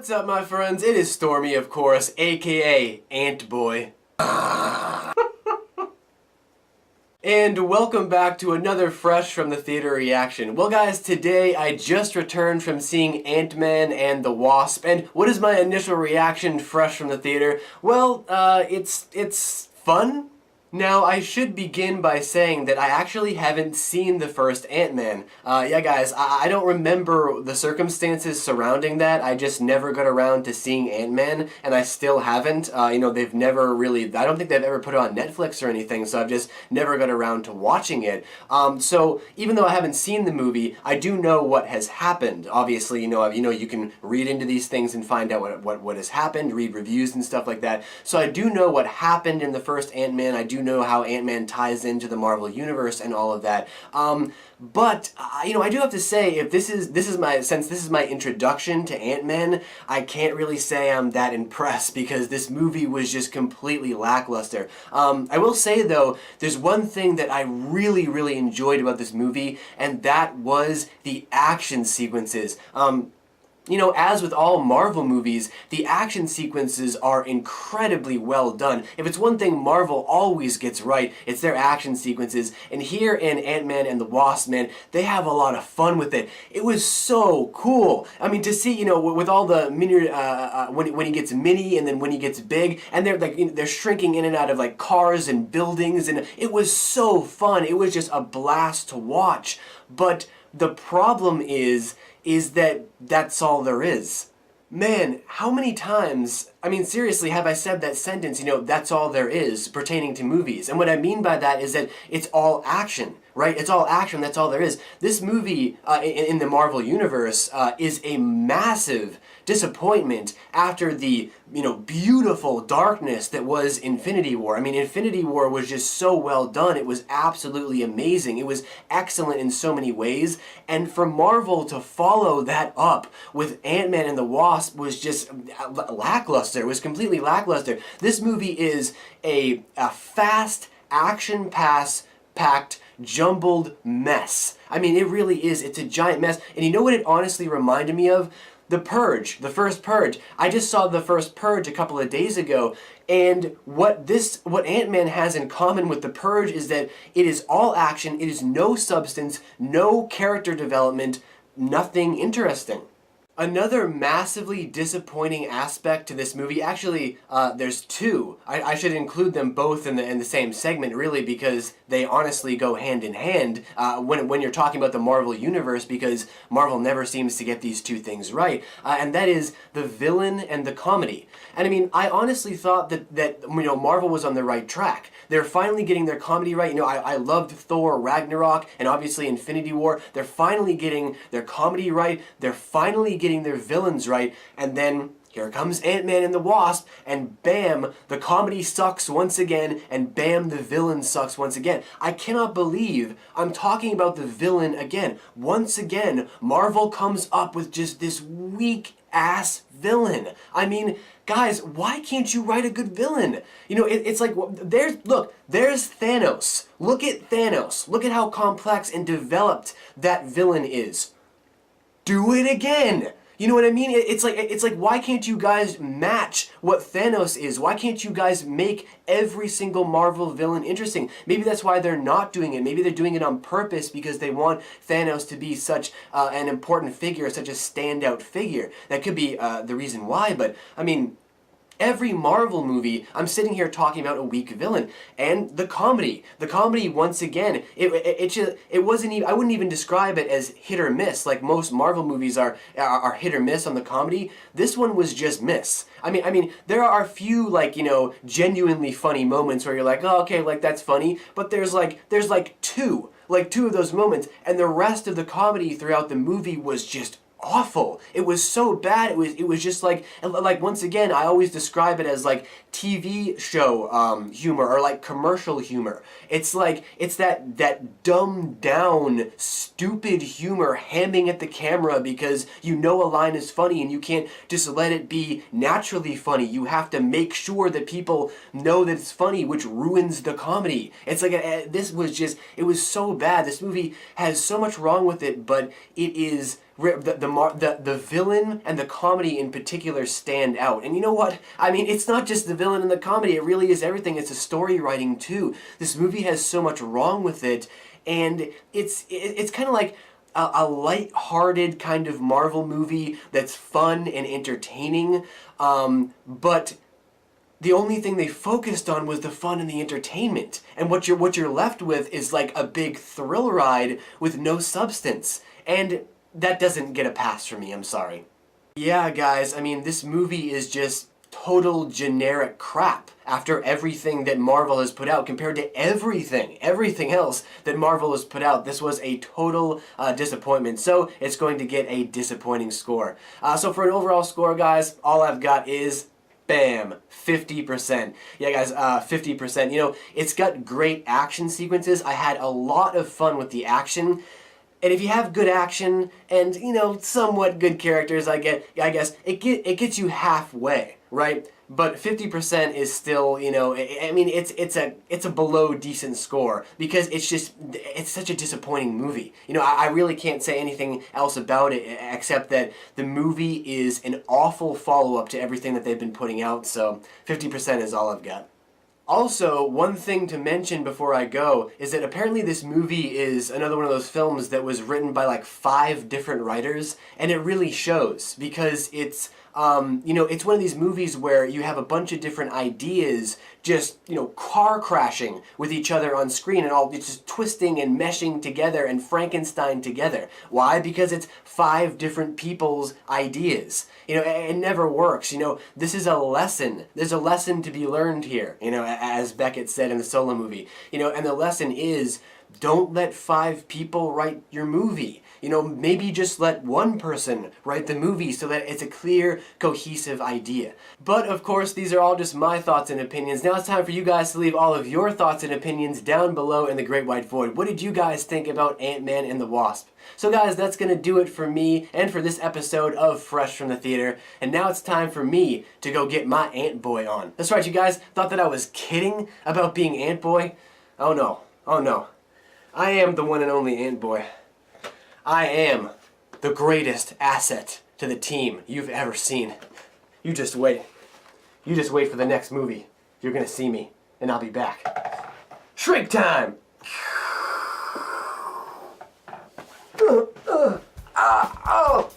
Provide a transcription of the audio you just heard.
What's up, my friends? It is Stormy, of course, aka Ant Boy. And welcome back to another fresh from the theater reaction. Well guys, today I just returned from seeing Ant-Man and the Wasp, and what is my initial reaction fresh from the theater? Well, it's fun. Now, I should begin by saying that I actually haven't seen the first Ant-Man. Yeah guys, I don't remember the circumstances surrounding that. I just never got around to seeing Ant-Man, and I still haven't. They've never really, I don't think they've ever put it on Netflix or anything, so I've just never got around to watching it. So, even though I haven't seen the movie, I do know what has happened. Obviously, you can read into these things and find out what has happened, read reviews and stuff like that. So I do know what happened in the first Ant-Man. I do know how Ant-Man ties into the Marvel Universe and all of that. But I do have to say, if this is my introduction to Ant-Man, I can't really say I'm that impressed because this movie was just completely lackluster. I will say though, there's one thing that I really enjoyed about this movie, and that was the action sequences. As with all Marvel movies, the action sequences are incredibly well done. If it's one thing Marvel always gets right, it's their action sequences. And here in Ant-Man and the Wasp, man, they have a lot of fun with it. It was so cool. I mean, to see, with all the mini, when he gets mini and then when he gets big, and they're shrinking in and out of like cars and buildings, and it was so fun. It was just a blast to watch. But the problem is that that's all there is. Man, how many times, seriously, have I said that sentence, that's all there is, pertaining to movies? And what I mean by that is that it's all action, right? It's all action, that's all there is. This movie, in the Marvel Universe, is a massive disappointment after the, beautiful darkness that was Infinity War. Infinity War was just so well done. It was absolutely amazing. It was excellent in so many ways. And for Marvel to follow that up with Ant-Man and the Wasp was just lackluster. It was completely lackluster. This movie is a fast, action-packed, jumbled mess. It really is. It's a giant mess. And you know what it honestly reminded me of? The Purge, the first Purge. I just saw the first Purge a couple of days ago, and what Ant-Man has in common with the Purge is that it is all action, it is no substance, no character development, nothing interesting. Another massively disappointing aspect to this movie, actually, there's two. I should include them both in the same segment, really, because they honestly go hand in hand when you're talking about the Marvel Universe, because Marvel never seems to get these two things right, and that is the villain and the comedy. And I honestly thought that Marvel was on the right track. They're finally getting their comedy right. I loved Thor Ragnarok and obviously Infinity War. They're finally getting their comedy right. They're finally getting their villains right. And then here comes Ant-Man and the Wasp, and bam, the comedy sucks once again, and bam, the villain sucks once again. I cannot believe I'm talking about the villain again. Once again, Marvel comes up with just this weak-ass villain. Guys, why can't you write a good villain? It's like, there's Thanos. Look at Thanos. Look at how complex and developed that villain is. Do it again. You know what I mean? It's like, why can't you guys match what Thanos is? Why can't you guys make every single Marvel villain interesting? Maybe that's why they're not doing it. Maybe they're doing it on purpose because they want Thanos to be such an important figure, such a standout figure. That could be the reason why, but every Marvel movie, I'm sitting here talking about a weak villain. And the comedy. The comedy, once again, it wasn't even, I wouldn't even describe it as hit or miss, like most Marvel movies are hit or miss on the comedy. This one was just miss. There are a few, genuinely funny moments where you're like, oh, okay, that's funny, but there's two of those moments, and the rest of the comedy throughout the movie was just awful. It was so bad. It was just like once again, I always describe it as like TV show humor or like commercial humor. It's that dumbed down, stupid humor hamming at the camera because a line is funny and you can't just let it be naturally funny. You have to make sure that people know that it's funny, which ruins the comedy. It's like it was so bad. This movie has so much wrong with it, but it is the villain and the comedy in particular stand out. And you know what? I mean, it's not just the villain and the comedy. It really is everything. It's the story writing too. This movie has so much wrong with it, and it's kind of like a light-hearted kind of Marvel movie that's fun and entertaining, but the only thing they focused on was the fun and the entertainment. And what you're left with is like a big thrill ride with no substance. And that doesn't get a pass from me, I'm sorry. Yeah, guys, I mean, this movie is just total generic crap after everything that Marvel has put out. Compared to everything else that Marvel has put out, this was a total disappointment. So it's going to get a disappointing score. So for an overall score, guys, all I've got is bam, 50%. Yeah, guys, 50%. You know, it's got great action sequences. I had a lot of fun with the action. And if you have good action and, you know, somewhat good characters, I guess it gets you halfway, right? But 50% is still, you know, I mean, it's a below decent score because it's such a disappointing movie. You know, I really can't say anything else about it except that the movie is an awful follow-up to everything that they've been putting out, so 50% is all I've got. Also, one thing to mention before I go is that apparently this movie is another one of those films that was written by like 5 different writers, and it really shows because it's, you know, it's one of these movies where you have a bunch of different ideas just, you know, car crashing with each other on screen and all it's just twisting and meshing together and Frankenstein together. Why? Because it's 5 different people's ideas. You know, it never works. You know, this is a lesson. There's a lesson to be learned here, you know, as Beckett said in the Solo movie. You know, and the lesson is don't let 5 people write your movie. You know, maybe just let one person write the movie so that it's a clear, cohesive idea. But, of course, these are all just my thoughts and opinions. Now it's time for you guys to leave all of your thoughts and opinions down below in the Great White Void. What did you guys think about Ant-Man and the Wasp? So, guys, that's going to do it for me and for this episode of Fresh from the Theater. And now it's time for me to go get my Ant Boy on. That's right, you guys. Thought that I was kidding about being Ant Boy? Oh, no. Oh, no. I am the one and only Ant Boy. I am the greatest asset to the team you've ever seen. You just wait. You just wait for the next movie. You're gonna see me, and I'll be back. Shrink time! Oh!